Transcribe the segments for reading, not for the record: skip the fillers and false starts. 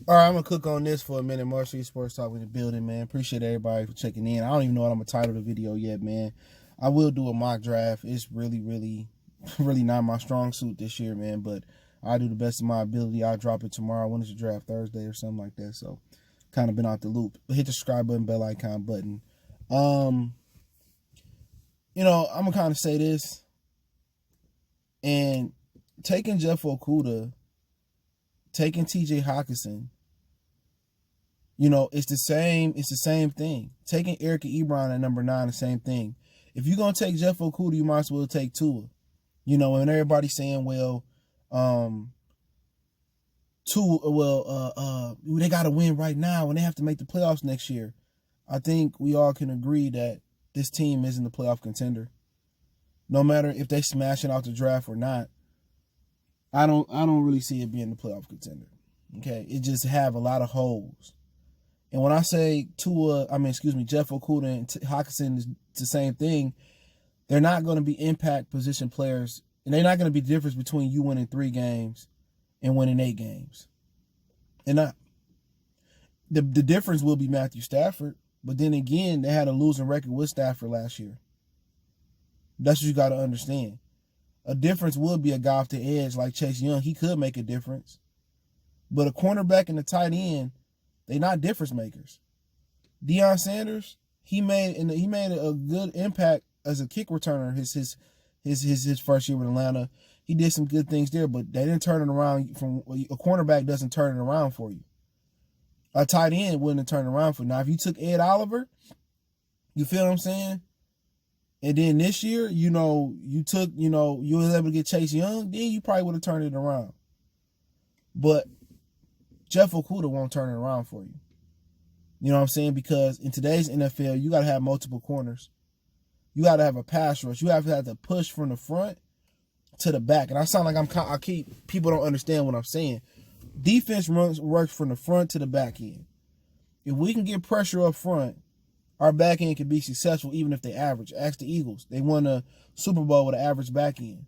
All right, I'm gonna cook on this for a minute. Marshall Sports Talk in the building, man. Appreciate everybody for checking in. I don't even know what I'm gonna title the video yet, man. I will do a mock draft. It's really not my strong suit this year, man. But I'll do the best of my ability. I'll drop it tomorrow. When is the draft? Thursday or something like that. So kind of been out the loop. But hit the subscribe button, bell icon button. I'm gonna kind of say this. And taking Jeff Okudah, taking TJ Hockenson, it's the same thing. Taking Eric Ebron at number 9, the same thing. If you're gonna take Jeff Okudah, you might as well take Tua. And everybody's saying, well, they gotta win right now and they have to make the playoffs next year. I think we all can agree that this team isn't a playoff contender. No matter if they smash it out the draft or not, I don't really see it being the playoff contender. Okay, it just have a lot of holes. And when I say Jeff Okudah and Hockenson is the same thing, they're not going to be impact position players, and they're not going to be the difference between you winning 3 games and winning 8 games. And not the difference will be Matthew Stafford, but then again, they had a losing record with Stafford last year. That's what you got to understand. A difference would be a guy off the edge like Chase Young. He could make a difference. But a cornerback and a tight end, they're not difference makers. Deion Sanders, he made a good impact as a kick returner his first year with Atlanta. He did some good things there, but they didn't turn it around. A cornerback doesn't turn it around for you. A tight end wouldn't have turned it around for you. Now, if you took Ed Oliver, you feel what I'm saying? And then this year, you was able to get Chase Young, then you probably would have turned it around. But Jeff Okudah won't turn it around for you. You know what I'm saying? Because in today's NFL, you got to have multiple corners. You got to have a pass rush. You have to push from the front to the back. And I sound like people don't understand what I'm saying. Defense works from the front to the back end. If we can get pressure up front, our back end can be successful even if they average. Ask the Eagles. They won a Super Bowl with an average back end.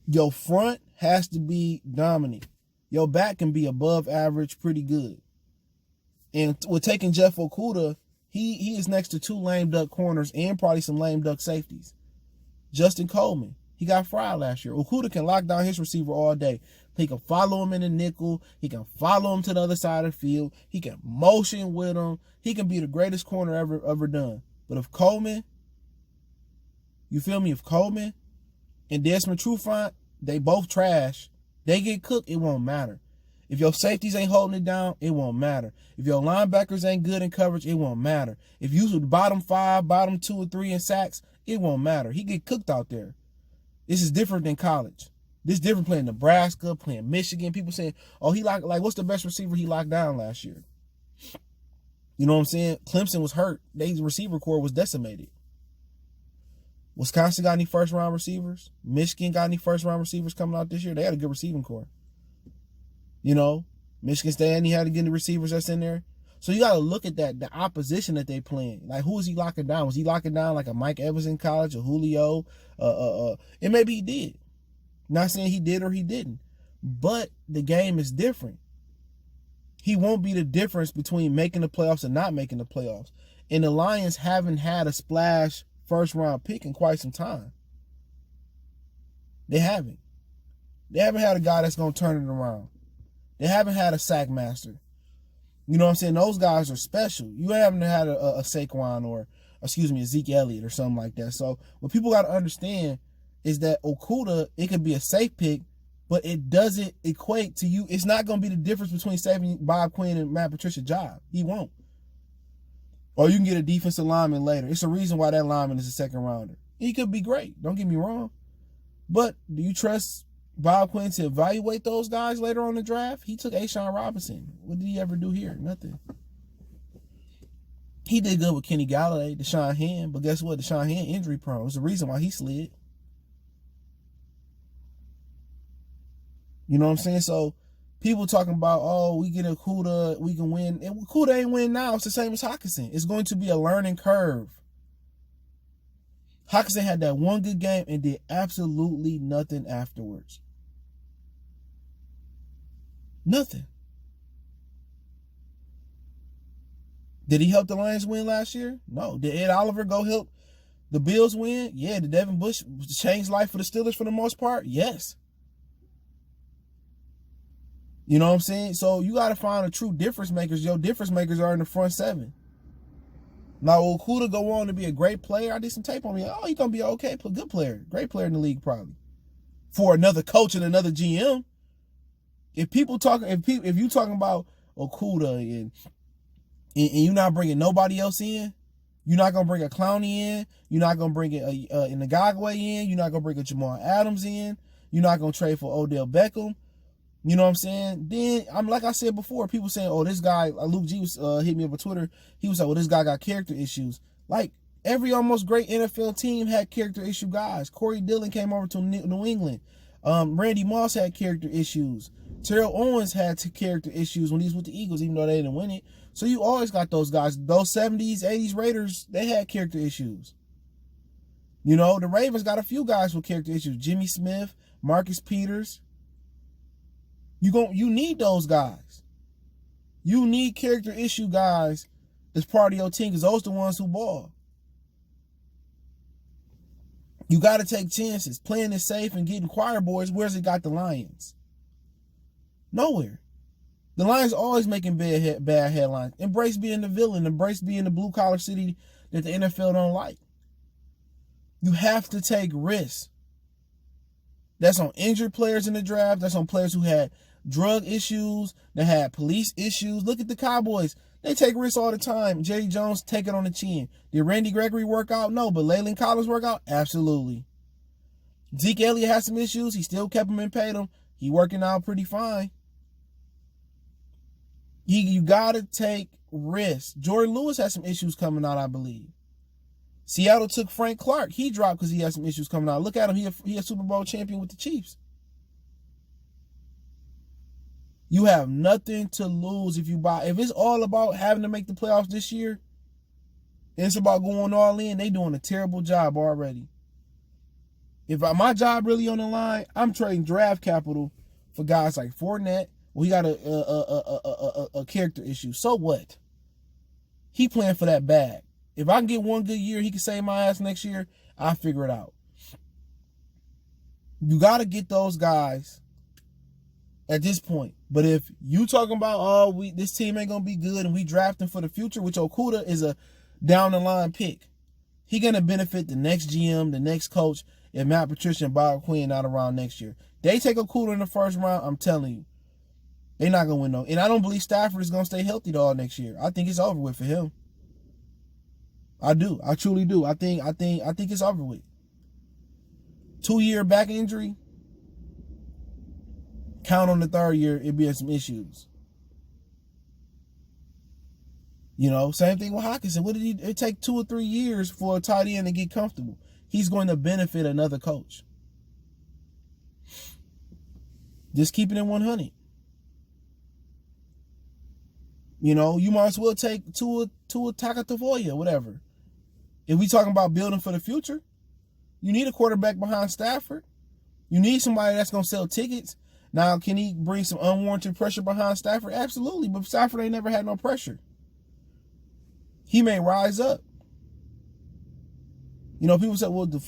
Your front has to be dominant. Your back can be above average, pretty good. And with taking Jeff Okudah, he is next to 2 lame duck corners and probably some lame duck safeties. Justin Coleman, he got fried last year. Okudah can lock down his receiver all day. He can follow him in the nickel. He can follow him to the other side of the field. He can motion with him. He can be the greatest corner ever done. But if Coleman, if Coleman and Desmond Trufant, they both trash, they get cooked, it won't matter. If your safeties ain't holding it down, it won't matter. If your linebackers ain't good in coverage, it won't matter. If you bottom 5, bottom 2 or 3 in sacks, it won't matter. He get cooked out there. This is different than college. This is different playing Nebraska, playing Michigan. People saying, oh, he like what's the best receiver he locked down last year? You know what I'm saying? Clemson was hurt. Their receiver core was decimated. Wisconsin got any first-round receivers? Michigan got any first-round receivers coming out this year? They had a good receiving core. Michigan State, and he had to get the receivers that's in there. So you got to look at the opposition that they playing. Like, who is he locking down? Was he locking down like a Mike Evans in college, a Julio? And maybe he did. Not saying he did or he didn't. But the game is different. He won't be the difference between making the playoffs and not making the playoffs. And the Lions haven't had a splash first-round pick in quite some time. They haven't. They haven't had a guy that's going to turn it around. They haven't had a sack master. You know what I'm saying? Those guys are special. You haven't had a Saquon or, a Zeke Elliott or something like that. So what people got to understand is that Okudah, it could be a safe pick, but it doesn't equate to you. It's not going to be the difference between saving Bob Quinn and Matt Patricia's job. He won't. Or you can get a defensive lineman later. It's a reason why that lineman is a second rounder. He could be great. Don't get me wrong. But do you trust Bob Quinn to evaluate those guys later on in the draft? He took A'Shawn Robinson. What did he ever do here? Nothing. He did good with Kenny Galladay, Deshaun Hand, but guess what? Deshaun Hand injury prone. It's the reason why he slid. You know what I'm saying? So people talking about, oh, we get Okudah, we can win. And Okudah ain't win now. It's the same as Hockenson. It's going to be a learning curve. Hockenson had that one good game and did absolutely nothing afterwards. Nothing. Did he help the Lions win last year? No. Did Ed Oliver go help the Bills win? Yeah. Did Devin Bush change life for the Steelers for the most part? Yes. You know what I'm saying? So you got to find the true difference makers. Your difference makers are in the front seven. Now, Okudah go on to be a great player. I did some tape on me. Oh, he's going to be okay. Good player. Great player in the league probably. For another coach and another GM. If you talking about Okudah and you're not bringing nobody else in, you're not going to bring a Clowney in, you're not going to bring a Ngakwe in, you're not going to bring a Jamal Adams in, you're not going to trade for Odell Beckham, you know what I'm saying? Then, like I said before, people saying, oh, this guy, Luke G was hit me up on Twitter, he was like, well, this guy got character issues. Like, every almost great NFL team had character issue guys. Corey Dillon came over to New England. Randy Moss had character issues. Terrell Owens had character issues when he was with the Eagles, even though they didn't win it. So you always got those guys. Those 70s, 80s Raiders, they had character issues. You know, the Ravens got a few guys with character issues. Jimmy Smith, Marcus Peters. You need those guys. You need character issue guys as part of your team because those are the ones who ball. You got to take chances. Playing it safe and getting choir boys, where's it got the Lions? Nowhere. The Lions are always making bad headlines. Embrace being the villain. Embrace being the blue-collar city that the NFL don't like. You have to take risks. That's on injured players in the draft. That's on players who had drug issues, that had police issues. Look at the Cowboys. They take risks all the time. Jerry Jones take it on the chin. Did Randy Gregory work out? No. But Leyland Collins work out? Absolutely. Zeke Elliott had some issues. He still kept him and paid him. He working out pretty fine. You got to take risks. Jordan Lewis had some issues coming out, I believe. Seattle took Frank Clark. He dropped because he had some issues coming out. Look at him. He a Super Bowl champion with the Chiefs. You have nothing to lose if you buy. If it's all about having to make the playoffs this year, and it's about going all in, they doing a terrible job already. If my job really on the line, I'm trading draft capital for guys like Fournette. Well, he got a character issue. So what? He playing for that bag. If I can get one good year, he can save my ass next year, I'll figure it out. You got to get those guys at this point. But if you talking about, this team ain't going to be good and we drafting for the future, which Okudah is a down-the-line pick. He going to benefit the next GM, the next coach, if Matt Patricia and Bob Quinn not around next year. They take Okudah in the first round, I'm telling you. They're not going to win no. And I don't believe Stafford is going to stay healthy all next year. I think it's over with for him. I do. I truly do. I think it's over with. 2-year back injury. Count on the 3rd year, it'll be some issues. You know, same thing with Hockenson. It take 2 or 3 years for a tight end to get comfortable. He's going to benefit another coach. Just keeping it 100. You know, you might as well take Tua Tagovailoa, whatever. If we talking about building for the future, you need a quarterback behind Stafford. You need somebody that's going to sell tickets. Now, can he bring some unwarranted pressure behind Stafford? Absolutely, but Stafford ain't never had no pressure. He may rise up. You know, people say, well, Jeff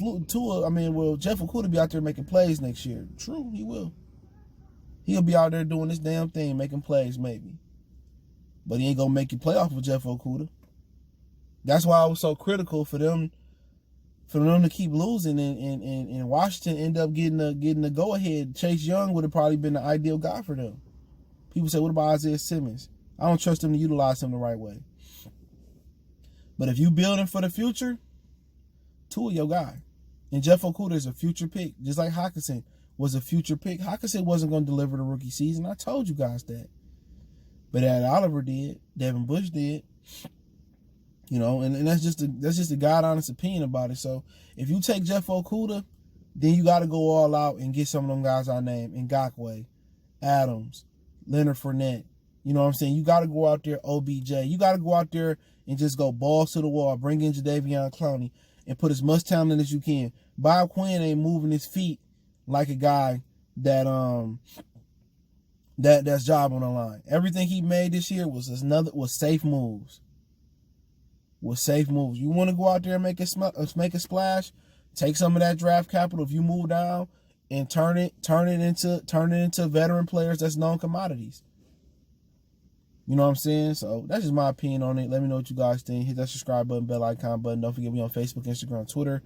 Okudah be out there making plays next year. True, he will. He'll be out there doing this damn thing, making plays maybe. But he ain't going to make you playoff with Jeff Okudah. That's why I was so critical for them to keep losing, and Washington end up getting the go-ahead. Chase Young would have probably been the ideal guy for them. People say, what about Isaiah Simmons? I don't trust them to utilize him the right way. But if you building for the future, Tua your guy. And Jeff Okudah is a future pick, just like Hockenson was a future pick. Hockenson wasn't going to deliver the rookie season. I told you guys that. But Ed Oliver did. Devin Bush did. You know, and that's just a God-honest opinion about it. So if you take Jeff Okudah, then you got to go all out and get some of them guys I named. Ngakwe, Adams, Leonard Fournette. You know what I'm saying? You got to go out there, OBJ. You got to go out there and just go balls to the wall. Bring in Jadeveon Clowney and put as much talent as you can. Bob Quinn ain't moving his feet like a guy that that's job on the line. Everything he made this year was safe moves. Was safe moves. You want to go out there and make a splash? Take some of that draft capital if you move down and turn it into veteran players that's known commodities. You know what I'm saying? So that's just my opinion on it. Let me know what you guys think. Hit that subscribe button, bell icon button. Don't forget me on Facebook, Instagram, Twitter.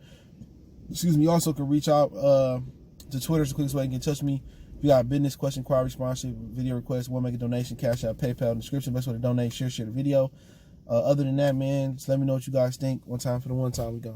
Excuse me. You also can reach out to Twitter. It's the quickest way you can touch me. If you got a business question, inquiry, sponsorship, video request, want to make a donation, Cash App, PayPal in the description. Best way to donate, share the video. Other than that, man, just let me know what you guys think. One time for the one time we go.